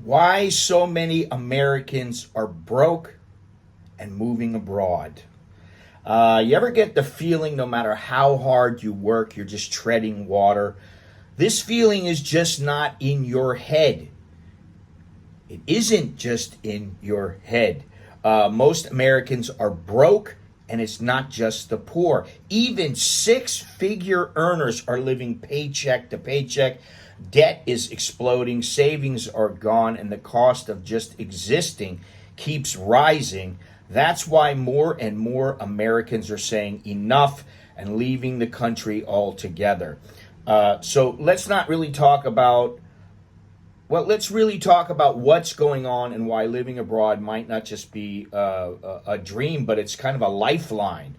Why so many Americans are broke and moving abroad. You ever get the feeling no matter how hard you work, you're just treading water? This feeling is just not in your head. It isn't just in your head. Most Americans are broke, and it's not just the poor. Even six-figure earners are living paycheck to paycheck. Debt is exploding, savings are gone, and the cost of just existing keeps rising. That's why more and more Americans are saying enough and leaving the country altogether. So let's not really talk about, let's really talk about what's going on and why living abroad might not just be a dream, but it's kind of a lifeline.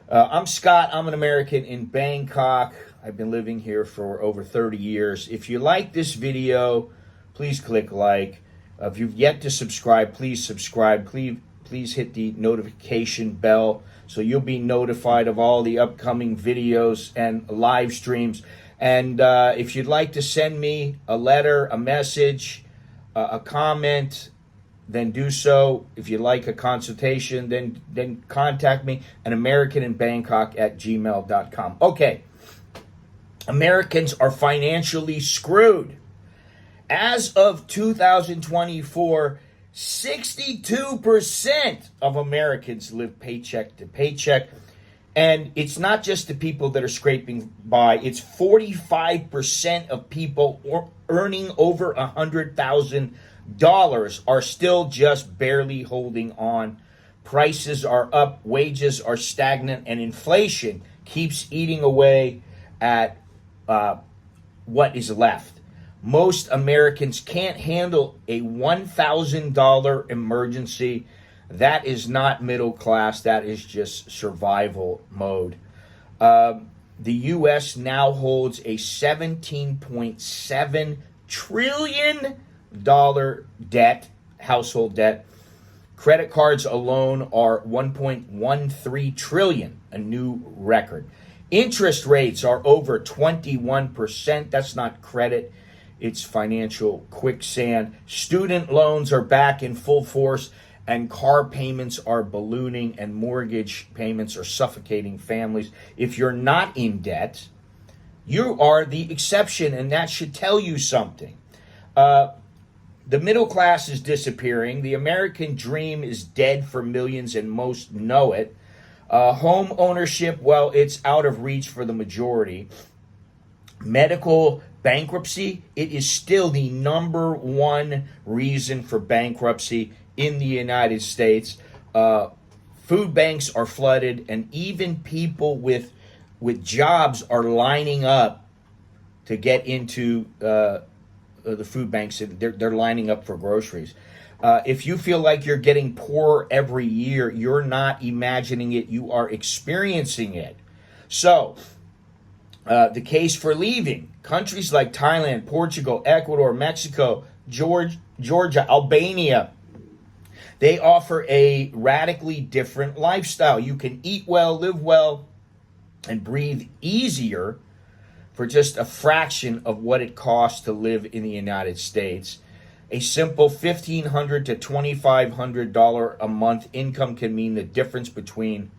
I'm Scott. I'm an American in Bangkok. I've been living here for over 30 years. If you like this video, please click like. If you've yet to subscribe, please subscribe. Please hit the notification bell so you'll be notified of all the upcoming videos and live streams. And if you'd like to send me a letter, a message, a comment, then do so. If you'd like a consultation, then contact me at americaninbangkok@gmail.com. Okay. Americans are financially screwed. As of 2024, 62% of Americans live paycheck to paycheck. And it's not just the people that are scraping by. It's 45% of people earning over $100,000 are still just barely holding on. Prices are up, wages are stagnant, and inflation keeps eating away at what is left. Most Americans can't handle a $1,000 emergency. That is not middle class. That is just survival mode. The U.S. now holds a $17.7 trillion debt, household debt. Credit cards alone are $1.13 trillion, a new record. Interest rates are over 21%. That's not credit. It's financial quicksand. Student loans are back in full force, and car payments are ballooning, and mortgage payments are suffocating families. If you're not in debt, you are the exception, and that should tell you something. The middle class is disappearing. The American dream is dead for millions, and most know it. Home ownership, well, it's out of reach for the majority. Medical bankruptcy, it is still the number one reason for bankruptcy in the United States. Food banks are flooded, and even people with jobs are lining up to get into the food banks. They're lining up for groceries. If you feel like you're getting poorer every year, you're not imagining it, you are experiencing it. So, the case for leaving. Countries like Thailand, Portugal, Ecuador, Mexico, Georgia, Albania, they offer a radically different lifestyle. You can eat well, live well, and breathe easier for just a fraction of what it costs to live in the United States. A simple $1,500 to $2,500 a month income can mean the difference between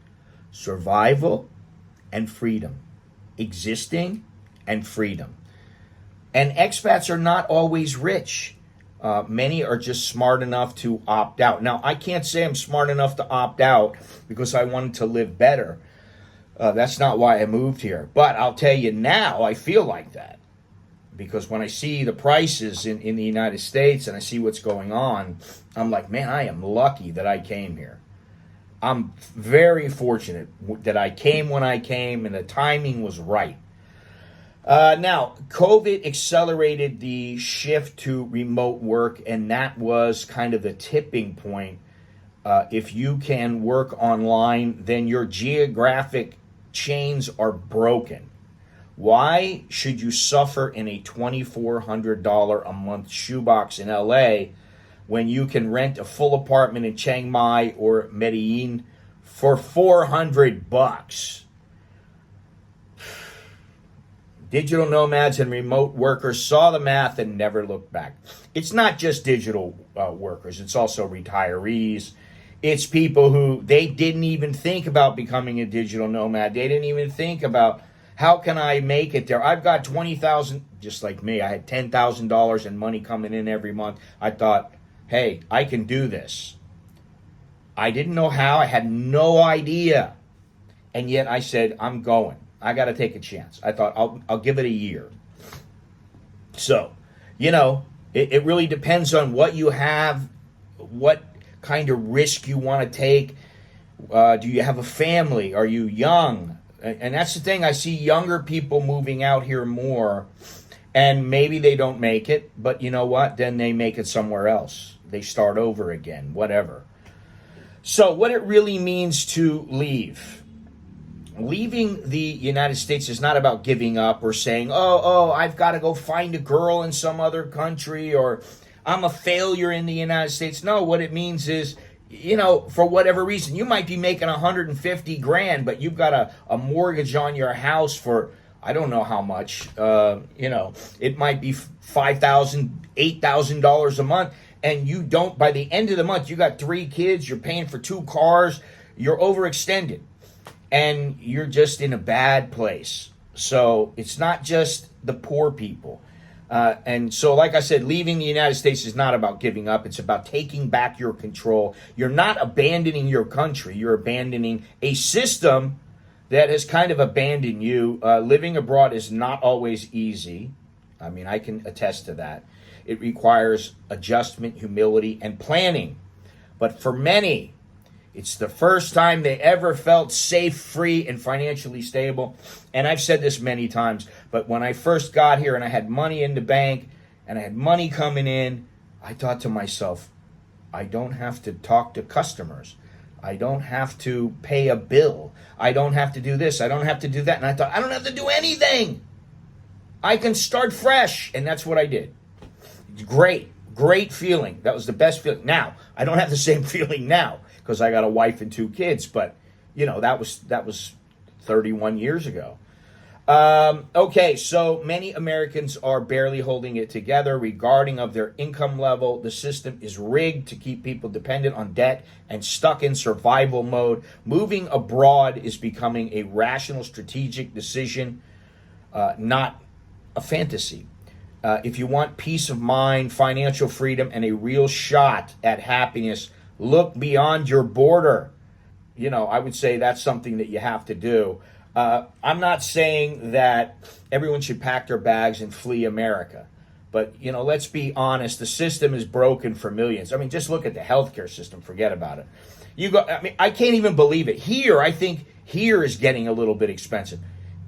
survival and freedom, existing and freedom. And expats are not always rich. Many are just smart enough to opt out. Now, I can't say I'm smart enough to opt out because I wanted to live better. That's not why I moved here. But I'll tell you now, I feel like that. Because when I see the prices in the United States and I see what's going on, I'm like, man, I am lucky that I came here. I'm very fortunate that I came when I came and the timing was right. Now, COVID accelerated the shift to remote work, and that was kind of the tipping point. If you can work online, then your geographic chains are broken. Why should you suffer in a $2,400 a month shoebox in LA when you can rent a full apartment in Chiang Mai or Medellin for $400? Digital nomads and remote workers saw the math and never looked back. It's not just digital workers. It's also retirees. It's people who they didn't even think about becoming a digital nomad. They didn't even think about, how can I make it there? I've got 20,000, just like me. I had $10,000 in money coming in every month. I thought, hey, I can do this. I didn't know how. I had no idea. And yet I said, I'm going. I got to take a chance. I thought, I'll give it a year. So, it really depends on what you have, what kind of risk you want to take. Do you have a family? Are you young? And that's the thing. I see younger people moving out here more, and maybe they don't make it, but you know what? Then they make it somewhere else. They start over again, whatever. So what it really means to leave. Leaving the United States is not about giving up or saying, oh, I've got to go find a girl in some other country, or I'm a failure in the United States. No, what it means is, for whatever reason, you might be making 150 grand, but you've got a mortgage on your house for, I don't know how much, it might be $5,000, $8,000 a month. And you don't, by the end of the month, you got 3 kids, you're paying for 2 cars, you're overextended. And you're just in a bad place. So it's not just the poor people. And so, like I said, leaving the United States is not about giving up. It's about taking back your control. You're not abandoning your country. You're abandoning a system that has kind of abandoned you. Living abroad is not always easy. I mean, I can attest to that. It requires adjustment, humility, and planning. But for many, it's the first time they ever felt safe, free, and financially stable. And I've said this many times, but when I first got here and I had money in the bank and I had money coming in, I thought to myself, I don't have to talk to customers. I don't have to pay a bill. I don't have to do this. I don't have to do that. And I thought, I don't have to do anything. I can start fresh. And that's what I did. Great feeling. That was the best feeling. Now, I don't have the same feeling now, because I got a wife and 2 kids, but that was 31 years ago. Okay, so many Americans are barely holding it together regarding of their income level. The system is rigged to keep people dependent on debt and stuck in survival mode. Moving abroad is becoming a rational, strategic decision, not a fantasy. If you want peace of mind, financial freedom, and a real shot at happiness, look beyond your border. I would say that's something that you have to do. I'm not saying that everyone should pack their bags and flee America. But, let's be honest. The system is broken for millions. I mean, just look at the healthcare system. Forget about it. I can't even believe it. Here, I think here is getting a little bit expensive.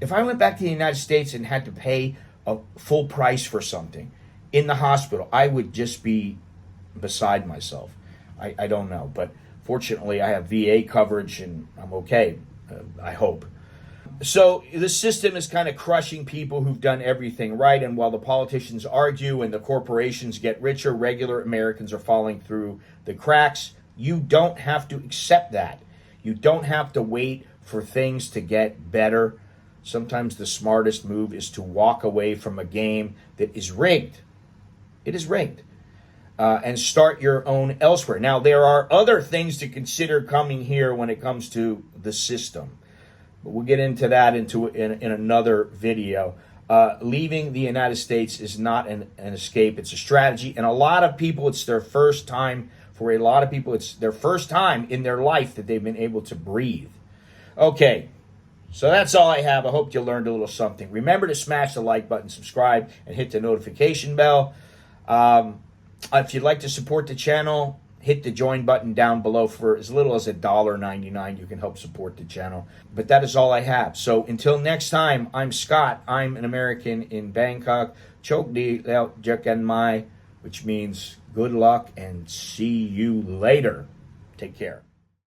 If I went back to the United States and had to pay a full price for something in the hospital, I would just be beside myself. I don't know, but fortunately I have VA coverage and I'm okay, I hope. So the system is kind of crushing people who've done everything right, and while the politicians argue and the corporations get richer, regular Americans are falling through the cracks. You don't have to accept that. You don't have to wait for things to get better. Sometimes the smartest move is to walk away from a game that is rigged. It is rigged. And start your own elsewhere. Now, there are other things to consider coming here when it comes to the system. But we'll get into that in another video. Leaving the United States is not an escape. It's a strategy. And a lot of people, it's their first time. For a lot of people, it's their first time in their life that they've been able to breathe. Okay, so that's all I have. I hope you learned a little something. Remember to smash the like button, subscribe, and hit the notification bell. If you'd like to support the channel, hit the join button down below. For as little as $1.99, you can help support the channel. But that is all I have. So until next time, I'm Scott. I'm an American in Bangkok. Chok di leo jakan mai, which means good luck and see you later. Take care.